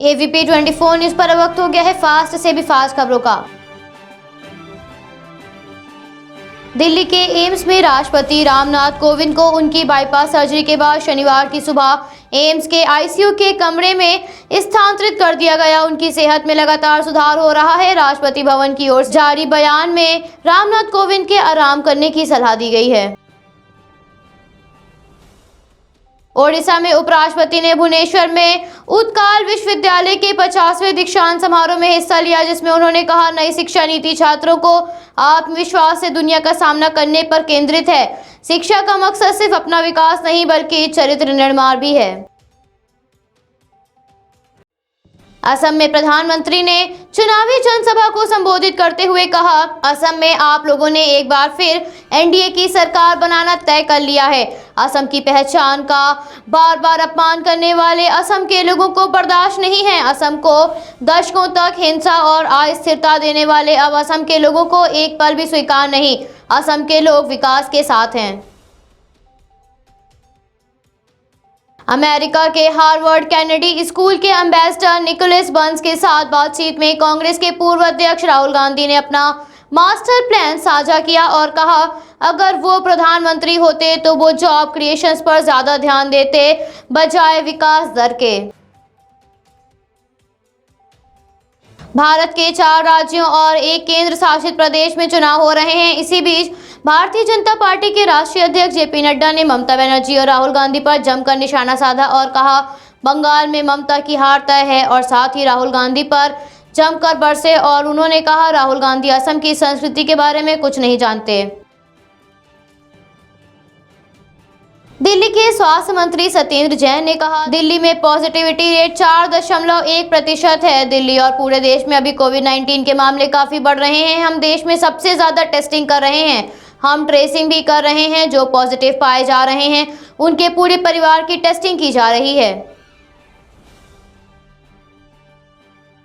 AVP 24 news पर वक्त हो गया है फास्ट से भी फास्ट खबरों का। दिल्ली के एम्स में राष्ट्रपति रामनाथ कोविंद को उनकी बाईपास सर्जरी के बाद शनिवार की सुबह एम्स के आईसीयू के कमरे में स्थानांतरित कर दिया गया। उनकी सेहत में लगातार सुधार हो रहा है। राष्ट्रपति भवन की ओर से जारी बयान में रामनाथ कोविंद के आराम करने की सलाह दी गई है। ओडिशा में उपराष्ट्रपति ने भुवनेश्वर में उत्कल विश्वविद्यालय के 50वें दीक्षांत समारोह में हिस्सा लिया, जिसमें उन्होंने कहा नई शिक्षा नीति छात्रों को आत्मविश्वास से दुनिया का सामना करने पर केंद्रित है। शिक्षा का मकसद सिर्फ अपना विकास नहीं बल्कि चरित्र निर्माण भी है। असम में प्रधानमंत्री ने चुनावी जनसभा को संबोधित करते हुए कहा, असम में आप लोगों ने एक बार फिर एनडीए की सरकार बनाना तय कर लिया है। असम की पहचान का बार बार अपमान करने वाले असम के लोगों को बर्दाश्त नहीं है। असम को दशकों तक हिंसा और अस्थिरता देने वाले अब असम के लोगों को एक पल भी स्वीकार नहीं। असम के लोग विकास के साथ हैं। अमेरिका के हार्वर्ड कैनेडी स्कूल के एम्बेसडर निकोलस बर्न्स के साथ बातचीत में कांग्रेस के पूर्व अध्यक्ष राहुल गांधी ने अपना मास्टर प्लान साझा किया और कहा, अगर वो प्रधानमंत्री होते तो वो जॉब क्रिएशंस पर ज्यादा ध्यान देते बजाय विकास दर के। भारत के 4 राज्यों और एक केंद्र शासित प्रदेश में चुनाव हो रहे हैं। इसी बीच भारतीय जनता पार्टी के राष्ट्रीय अध्यक्ष जेपी नड्डा ने ममता बनर्जी और राहुल गांधी पर जमकर निशाना साधा और कहा, बंगाल में ममता की हार तय है और साथ ही राहुल गांधी पर जमकर बरसे और उन्होंने कहा, राहुल गांधी असम की संस्कृति के बारे में कुछ नहीं जानते। दिल्ली के स्वास्थ्य मंत्री सत्येंद्र जैन ने कहा, दिल्ली में पॉजिटिविटी रेट 4.1% है। दिल्ली और पूरे देश में अभी कोविड-19 के मामले काफी बढ़ रहे हैं। हम देश में सबसे ज्यादा टेस्टिंग कर रहे हैं। हम ट्रेसिंग भी कर रहे हैं। जो पॉजिटिव पाए जा रहे हैं उनके पूरे परिवार की टेस्टिंग की जा रही है।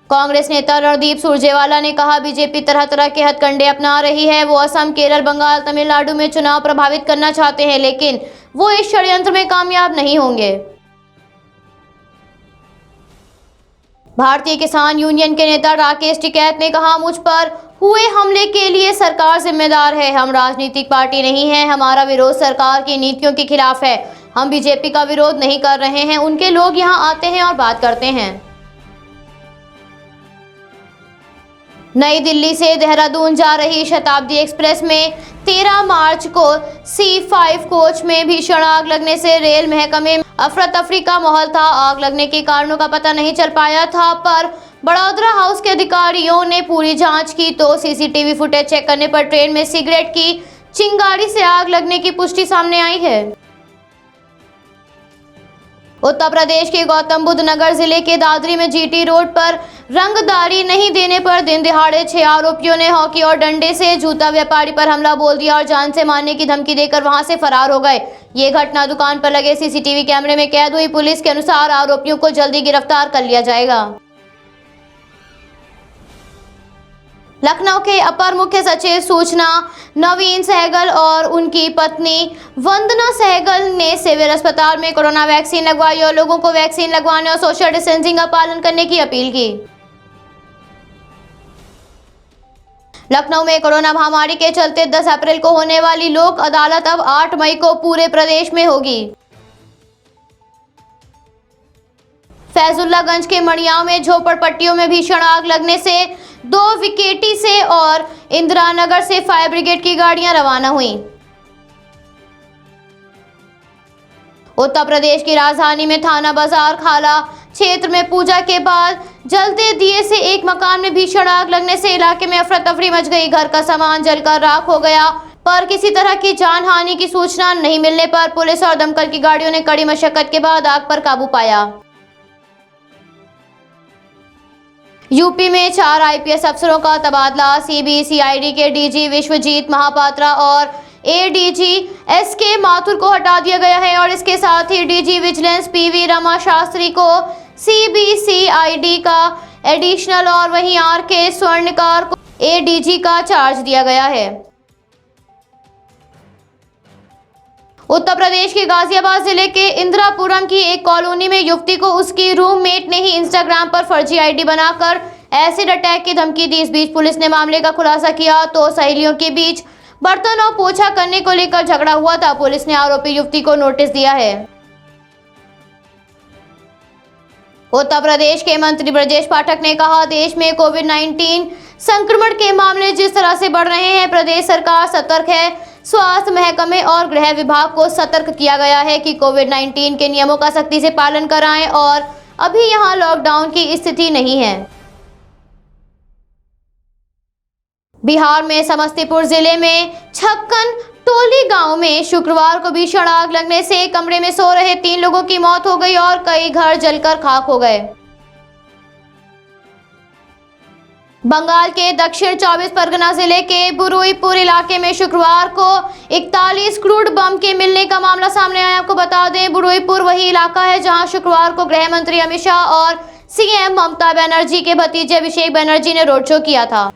कांग्रेस नेता रणदीप सुरजेवाला ने कहा, बीजेपी तरह तरह के हथकंडे अपना रही है। वो असम, केरल, बंगाल, तमिलनाडु में चुनाव प्रभावित करना चाहते हैं, लेकिन वो इस षड्यंत्र में कामयाब नहीं होंगे। भारतीय किसान यूनियन के नेता राकेश टिकैत ने कहा, मुझ पर हुए हमले के लिए सरकार जिम्मेदार है। हम राजनीतिक पार्टी नहीं है। हमारा विरोध सरकार की नीतियों के खिलाफ है। हम बीजेपी का विरोध नहीं कर रहे हैं। उनके लोग यहां आते हैं और बात करते हैं। नई दिल्ली से देहरादून जा रही शताब्दी एक्सप्रेस में 13 मार्च को C5 कोच में भीषण आग लगने से रेल महकमे में अफरा तफरी का माहौल था। आग लगने के कारणों का पता नहीं चल पाया था, पर बड़ौदा हाउस के अधिकारियों ने पूरी जांच की तो सीसीटीवी फुटेज चेक करने पर ट्रेन में सिगरेट की चिंगारी से आग लगने की पुष्टि सामने आई है। उत्तर प्रदेश के गौतम बुद्ध नगर जिले के दादरी में जीटी रोड पर रंगदारी नहीं देने पर दिन दिहाड़े 6 आरोपियों ने हॉकी और डंडे से जूता व्यापारी पर हमला बोल दिया और जान से मारने की धमकी देकर वहां से फरार हो गए। ये घटना दुकान पर लगे सीसीटीवी कैमरे में कैद हुई। पुलिस के अनुसार आरोपियों को जल्दी गिरफ्तार कर लिया जाएगा। लखनऊ के अपर मुख्य सचिव सूचना नवीन सहगल और उनकी पत्नी वंदना सहगल ने सिविल अस्पताल में कोरोना वैक्सीन लगवाई और लोगों को वैक्सीन लगवाने और सोशल डिस्टेंसिंग का पालन करने की अपील की। लखनऊ में कोरोना महामारी के चलते 10 अप्रैल को होने वाली लोक अदालत अब 8 मई को पूरे प्रदेश में होगी। फैजुल्लागंज के मड़ियाव में झोपड़पट्टियों में भीषण आग लगने से 2 विकेटी से और इंदिरा नगर से फायर ब्रिगेड की गाड़ियां रवाना हुईं। उत्तर प्रदेश की राजधानी में थाना बाजार खाला क्षेत्र में पूजा के बाद जलते दिए से एक मकान में भीषण आग लगने से इलाके में अफरा तफरी मच गई। घर का सामान जलकर राख हो गया, पर किसी तरह की जान हानि की सूचना नहीं मिलने पर पुलिस और दमकल की गाड़ियों ने कड़ी मशक्कत के बाद आग पर काबू पाया। यूपी में 4 आईपीएस अफसरों का तबादला। सीबीसीआईडी के डीजी विश्वजीत महापात्रा और एडीजी एसके माथुर को हटा दिया गया है और इसके साथ ही DG vigilance PV Rama Shastri को सीबीसीआईडी का एडिशनल और वहीं आरके स्वर्णकार को एडीजी का चार्ज दिया गया है। उत्तर प्रदेश के गाजियाबाद जिले के इंदिरापुरम की एक कॉलोनी में युवती को उसकी रूममेट ने ही इंस्टाग्राम पर फर्जी आईडी बनाकर एसिड अटैक की धमकी दी। इस बीच पुलिस ने मामले का खुलासा किया तो सहेलियों के बीच बर्तन और पोछा करने को लेकर झगड़ा हुआ था। पुलिस ने आरोपी युवती को नोटिस दिया है। उत्तर प्रदेश के मंत्री ब्रजेश पाठक ने कहा, देश में कोविड-19 संक्रमण के मामले जिस तरह से बढ़ रहे हैं, प्रदेश सरकार सतर्क है। स्वास्थ्य महकमे और गृह विभाग को सतर्क किया गया है कि कोविड-19 के नियमों का सख्ती से पालन कराएं और अभी यहां लॉकडाउन की स्थिति नहीं है। बिहार में समस्तीपुर जिले में छक्कन टोली गांव में शुक्रवार को भीषण आग लगने से कमरे में सो रहे 3 लोगों की मौत हो गई और कई घर जलकर खाक हो गए। बंगाल के दक्षिण 24 परगना जिले के बुरुईपुर इलाके में शुक्रवार को 41 क्रूड बम के मिलने का मामला सामने आया। आपको बता दें, बुरुईपुर वही इलाका है जहां शुक्रवार को गृह मंत्री अमित शाह और सीएम ममता बनर्जी के भतीजे अभिषेक बनर्जी ने रोड शो किया था।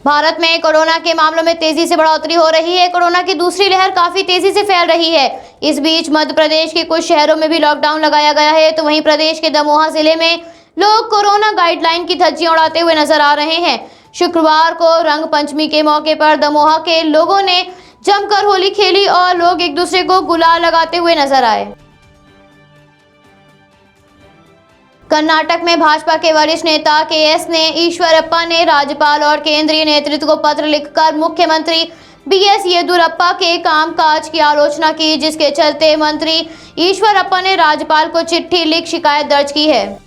भारत में कोरोना के मामलों में तेजी से बढ़ोतरी हो रही है। कोरोना की दूसरी लहर काफी तेजी से फैल रही है। इस बीच मध्य प्रदेश के कुछ शहरों में भी लॉकडाउन लगाया गया है, तो वहीं प्रदेश के दमोह जिले में लोग कोरोना गाइडलाइन की धज्जियां उड़ाते हुए नजर आ रहे हैं। शुक्रवार को रंग पंचमी के मौके पर दमोह के लोगों ने जमकर होली खेली और लोग एक दूसरे को गुलाल लगाते हुए नजर आए। कर्नाटक में भाजपा के वरिष्ठ नेता केएस ने ईश्वरप्पा ने राज्यपाल और केंद्रीय नेतृत्व को पत्र लिखकर मुख्यमंत्री बीएस येदियुरप्पा के कामकाज की आलोचना की, जिसके चलते मंत्री ईश्वरप्पा ने राज्यपाल को चिट्ठी लिख शिकायत दर्ज की है।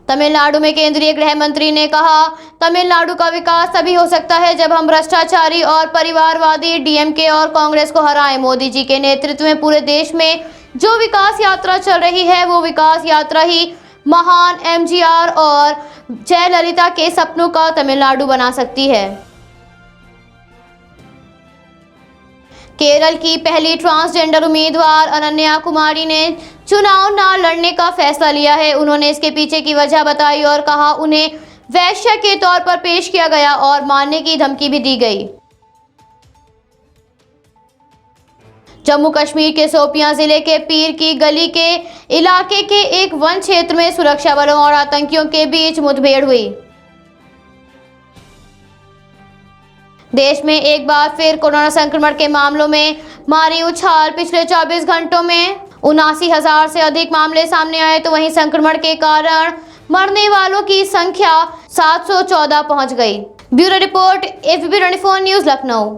तमिलनाडु में केंद्रीय गृह मंत्री ने कहा, तमिलनाडु का विकास तभी हो सकता है जब हम भ्रष्टाचारी और परिवारवादी डीएमके और कांग्रेस को हराएं। मोदी जी के नेतृत्व में पूरे देश में जो विकास यात्रा चल रही है, वो विकास यात्रा ही महान एमजीआर और जयललिता के सपनों का तमिलनाडु बना सकती है। केरल की पहली ट्रांसजेंडर उम्मीदवार अनन्या कुमारी ने चुनाव न लड़ने का फैसला लिया है। उन्होंने इसके पीछे की वजह बताई और कहा, उन्हें वैश्य के तौर पर पेश किया गया और मारने की धमकी भी दी गई। जम्मू कश्मीर के शोपियां जिले के पीर की गली के इलाके के एक वन क्षेत्र में सुरक्षा बलों और आतंकियों के बीच मुठभेड़ हुई। देश में एक बार फिर कोरोना संक्रमण के मामलों में मारी उछाल। पिछले 24 घंटों में 79,000 से अधिक मामले सामने आए, तो वहीं संक्रमण के कारण मरने वालों की संख्या 714 पहुंच गई। Bureau report, ABP 24 news, Lucknow.